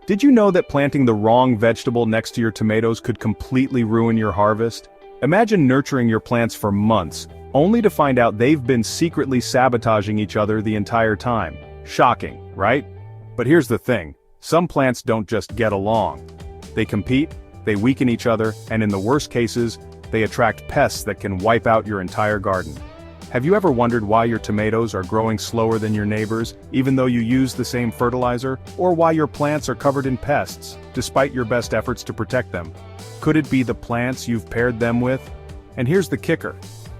Did you know that planting the wrong vegetable next to your tomatoes could completely ruin your harvest? Imagine nurturing your plants for months, only to find out they've been secretly sabotaging each other the entire time. Shocking, right? But here's the thing, some plants don't just get along. They compete, they weaken each other, and in the worst cases, they attract pests that can wipe out your entire garden. Have you ever wondered why your tomatoes are growing slower than your neighbors, even though you use the same fertilizer, or why your plants are covered in pests, despite your best efforts to protect them? Could it be the plants you've paired them with? And here's the kicker.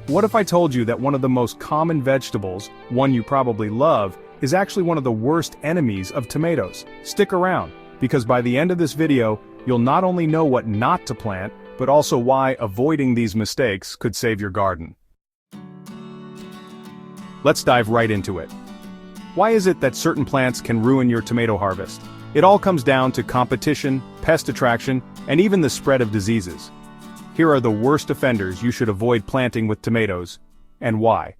What if I told you that one of the most common vegetables, one you probably love, is actually one of the worst enemies of tomatoes? Stick around, because by the end of this video, you'll not only know what not to plant, but also why avoiding these mistakes could save your garden. Let's dive right into it. Why is it that certain plants can ruin your tomato harvest? It all comes down to competition, pest attraction, and even the spread of diseases. Here are the worst offenders you should avoid planting with tomatoes, and why.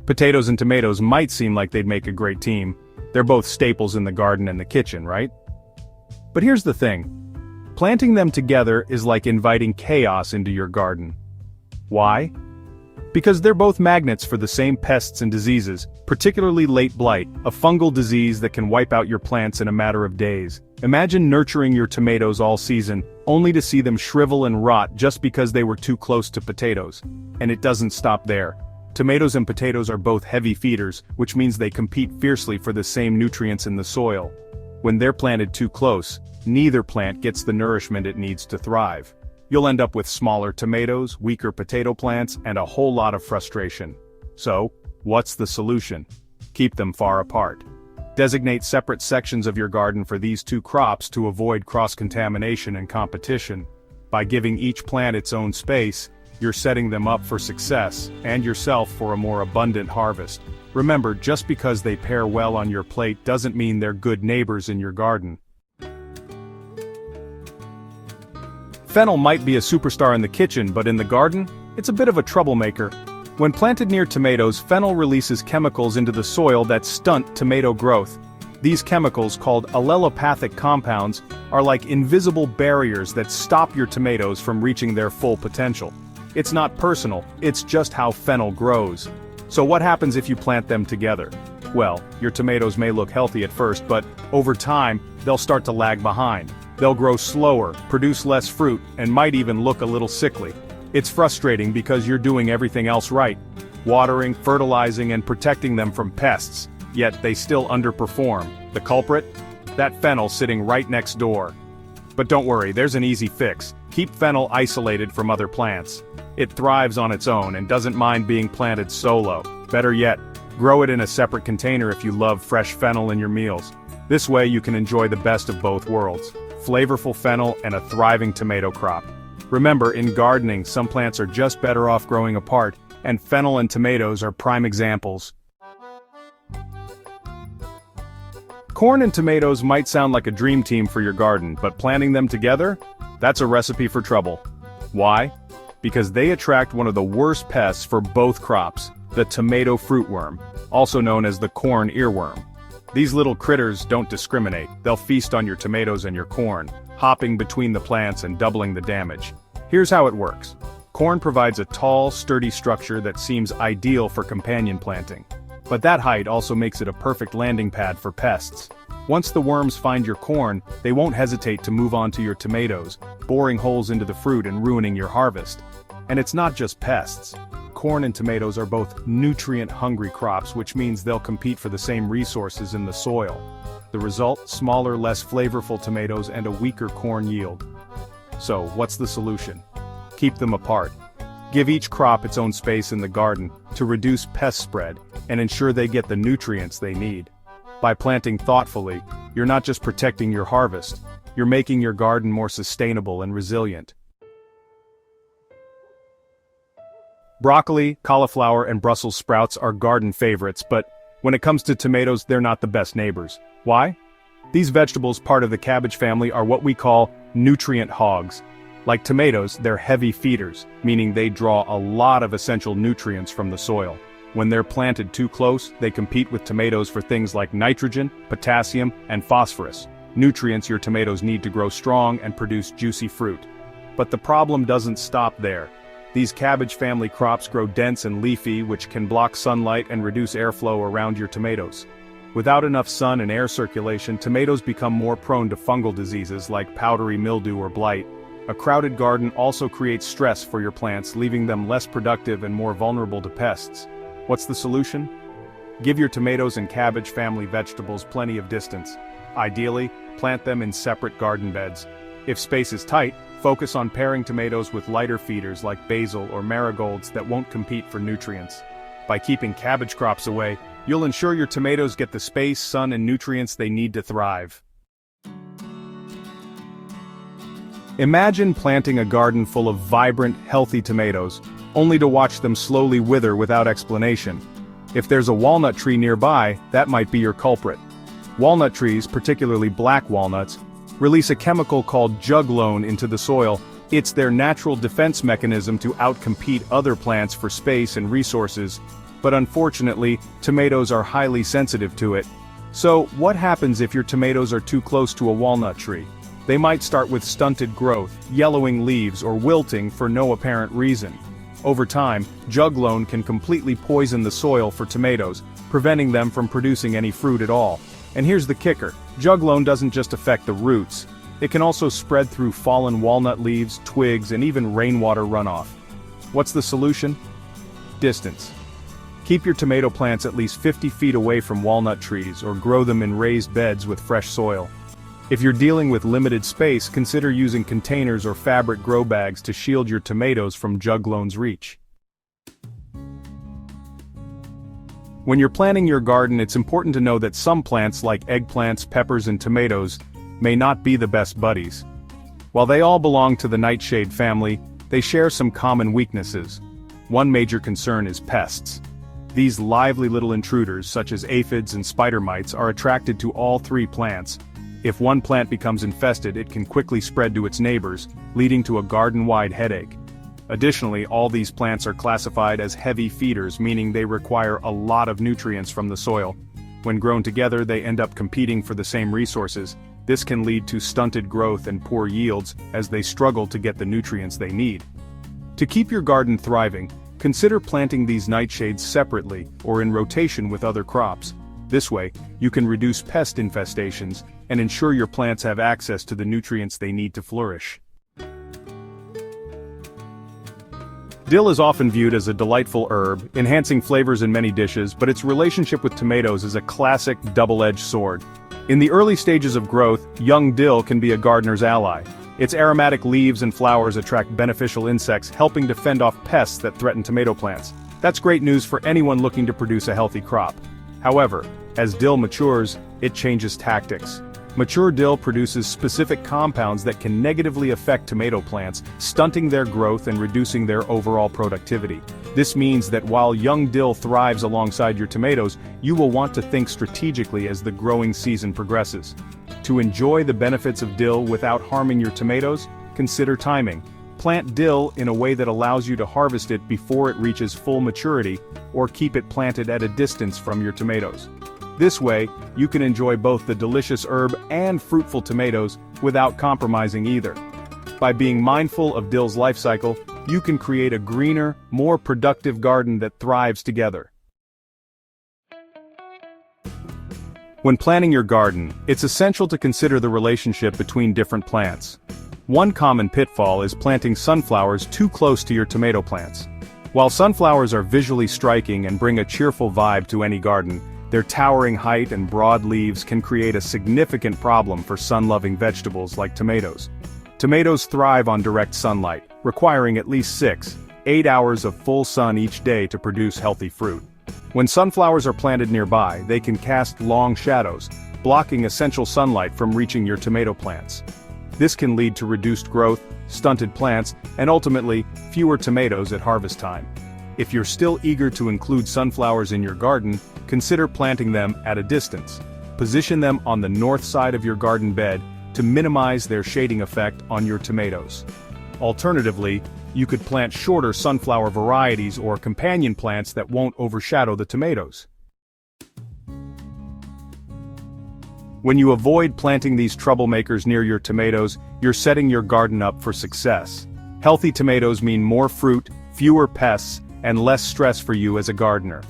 Potatoes and tomatoes might seem like they'd make a great team. They're both staples in the garden and the kitchen, right? But here's the thing. Planting them together is like inviting chaos into your garden. Why? Because they're both magnets for the same pests and diseases, particularly late blight, a fungal disease that can wipe out your plants in a matter of days. Imagine nurturing your tomatoes all season, only to see them shrivel and rot just because they were too close to potatoes. And it doesn't stop there. Tomatoes and potatoes are both heavy feeders, which means they compete fiercely for the same nutrients in the soil. When they're planted too close, neither plant gets the nourishment it needs to thrive. You'll end up with smaller tomatoes, weaker potato plants, and a whole lot of frustration. So, what's the solution? Keep them far apart. Designate separate sections of your garden for these two crops to avoid cross-contamination and competition. By giving each plant its own space, you're setting them up for success, and yourself for a more abundant harvest. Remember, just because they pair well on your plate doesn't mean they're good neighbors in your garden. Fennel might be a superstar in the kitchen, but in the garden, it's a bit of a troublemaker. When planted near tomatoes, fennel releases chemicals into the soil that stunt tomato growth. These chemicals, called allelopathic compounds, are like invisible barriers that stop your tomatoes from reaching their full potential. It's not personal, it's just how fennel grows. So what happens if you plant them together? Well, your tomatoes may look healthy at first, but over time, they'll start to lag behind. They'll grow slower, produce less fruit, and might even look a little sickly. It's frustrating because you're doing everything else right, watering, fertilizing, and protecting them from pests, yet they still underperform. The culprit? That fennel sitting right next door. But don't worry, there's an easy fix. Keep fennel isolated from other plants. It thrives on its own and doesn't mind being planted solo. Better yet, grow it in a separate container if you love fresh fennel in your meals. This way you can enjoy the best of both worlds. Flavorful fennel and a thriving tomato crop. Remember, in gardening, some plants are just better off growing apart, and fennel and tomatoes are prime examples. Corn and tomatoes might sound like a dream team for your garden, but planting them together? That's a recipe for trouble. Why? Because they attract one of the worst pests for both crops, the tomato fruitworm, also known as the corn earworm. These little critters don't discriminate. They'll feast on your tomatoes and your corn, hopping between the plants and doubling the damage. Here's how it works. Corn provides a tall, sturdy structure that seems ideal for companion planting. But that height also makes it a perfect landing pad for pests. Once the worms find your corn, they won't hesitate to move on to your tomatoes, boring holes into the fruit and ruining your harvest. And it's not just pests. Corn and tomatoes are both nutrient-hungry crops, which means they'll compete for the same resources in the soil. The result? Smaller, less flavorful tomatoes and a weaker corn yield. So, what's the solution? Keep them apart. Give each crop its own space in the garden to reduce pest spread and ensure they get the nutrients they need. By planting thoughtfully, you're not just protecting your harvest, you're making your garden more sustainable and resilient. Broccoli, cauliflower, and Brussels sprouts are garden favorites, but when it comes to tomatoes, they're not the best neighbors. Why? These vegetables, part of the cabbage family, are what we call nutrient hogs. Like tomatoes, they're heavy feeders, meaning they draw a lot of essential nutrients from the soil. When they're planted too close, they compete with tomatoes for things like nitrogen, potassium, and phosphorus, nutrients your tomatoes need to grow strong and produce juicy fruit. But the problem doesn't stop there. These cabbage family crops grow dense and leafy, which can block sunlight and reduce airflow around your tomatoes. Without enough sun and air circulation, tomatoes become more prone to fungal diseases like powdery mildew or blight. A crowded garden also creates stress for your plants, leaving them less productive and more vulnerable to pests. What's the solution? Give your tomatoes and cabbage family vegetables plenty of distance. Ideally, plant them in separate garden beds. If space is tight, focus on pairing tomatoes with lighter feeders like basil or marigolds that won't compete for nutrients. By keeping cabbage crops away, you'll ensure your tomatoes get the space, sun, and nutrients they need to thrive. Imagine planting a garden full of vibrant, healthy tomatoes, only to watch them slowly wither without explanation. If there's a walnut tree nearby, that might be your culprit. Walnut trees, particularly black walnuts, release a chemical called juglone into the soil. It's their natural defense mechanism to outcompete other plants for space and resources, but unfortunately, tomatoes are highly sensitive to it. So, what happens if your tomatoes are too close to a walnut tree? They might start with stunted growth, yellowing leaves, or wilting for no apparent reason. Over time, juglone can completely poison the soil for tomatoes, preventing them from producing any fruit at all. And here's the kicker: juglone doesn't just affect the roots. It can also spread through fallen walnut leaves, twigs, and even rainwater runoff. What's the solution? Distance. Keep your tomato plants at least 50 feet away from walnut trees or grow them in raised beds with fresh soil. If you're dealing with limited space, consider using containers or fabric grow bags to shield your tomatoes from juglone's reach. When you're planting your garden, it's important to know that some plants like eggplants, peppers, and tomatoes may not be the best buddies. While they all belong to the nightshade family, they share some common weaknesses. One major concern is pests. These lively little intruders, such as aphids and spider mites, are attracted to all three plants. If one plant becomes infested, it can quickly spread to its neighbors, leading to a garden-wide headache. Additionally, all these plants are classified as heavy feeders, meaning they require a lot of nutrients from the soil. When grown together, they end up competing for the same resources. This can lead to stunted growth and poor yields, as they struggle to get the nutrients they need. To keep your garden thriving, consider planting these nightshades separately or in rotation with other crops. This way, you can reduce pest infestations and ensure your plants have access to the nutrients they need to flourish. Dill is often viewed as a delightful herb, enhancing flavors in many dishes, but its relationship with tomatoes is a classic double-edged sword. In the early stages of growth, young dill can be a gardener's ally. Its aromatic leaves and flowers attract beneficial insects, helping to fend off pests that threaten tomato plants. That's great news for anyone looking to produce a healthy crop. However, as dill matures, it changes tactics. Mature dill produces specific compounds that can negatively affect tomato plants, stunting their growth and reducing their overall productivity. This means that while young dill thrives alongside your tomatoes, you will want to think strategically as the growing season progresses. To enjoy the benefits of dill without harming your tomatoes, consider timing. Plant dill in a way that allows you to harvest it before it reaches full maturity, or keep it planted at a distance from your tomatoes. This way, you can enjoy both the delicious herb and fruitful tomatoes without compromising either. By being mindful of dill's life cycle, you can create a greener, more productive garden that thrives together. When planning your garden, it's essential to consider the relationship between different plants. One common pitfall is planting sunflowers too close to your tomato plants. While sunflowers are visually striking and bring a cheerful vibe to any garden, their towering height and broad leaves can create a significant problem for sun-loving vegetables like tomatoes. Tomatoes thrive on direct sunlight, requiring at least 6-8 hours of full sun each day to produce healthy fruit. When sunflowers are planted nearby, they can cast long shadows, blocking essential sunlight from reaching your tomato plants. This can lead to reduced growth, stunted plants, and ultimately, fewer tomatoes at harvest time. If you're still eager to include sunflowers in your garden, consider planting them at a distance. Position them on the north side of your garden bed to minimize their shading effect on your tomatoes. Alternatively, You could plant shorter sunflower varieties or companion plants that won't overshadow the tomatoes. When you avoid planting these troublemakers near your tomatoes, you're setting your garden up for success. Healthy tomatoes mean more fruit, fewer pests, and less stress for you as a gardener.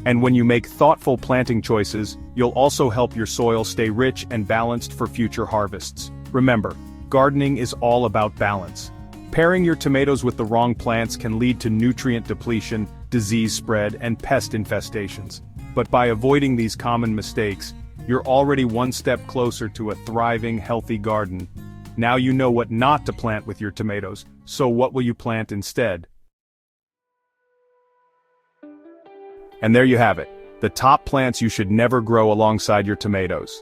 And when you make thoughtful planting choices, you'll also help your soil stay rich and balanced for future harvests. Remember, gardening is all about balance. Pairing your tomatoes with the wrong plants can lead to nutrient depletion, disease spread, and pest infestations. But by avoiding these common mistakes, you're already one step closer to a thriving, healthy garden. Now you know what not to plant with your tomatoes, so what will you plant instead? And there you have it, the top plants you should never grow alongside your tomatoes.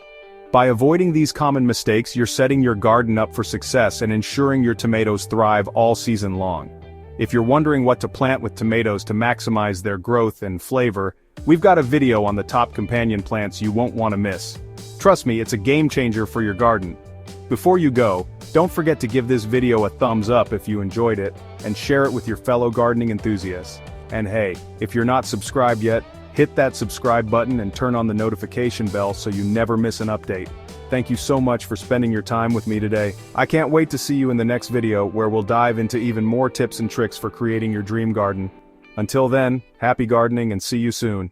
By avoiding these common mistakes, you're setting your garden up for success and ensuring your tomatoes thrive all season long. If you're wondering what to plant with tomatoes to maximize their growth and flavor, we've got a video on the top companion plants you won't want to miss. Trust me, it's a game changer for your garden. Before you go, don't forget to give this video a thumbs up if you enjoyed it, and share it with your fellow gardening enthusiasts. And hey, if you're not subscribed yet, hit that subscribe button and turn on the notification bell so you never miss an update. Thank you so much for spending your time with me today. I can't wait to see you in the next video where we'll dive into even more tips and tricks for creating your dream garden. Until then, happy gardening and see you soon.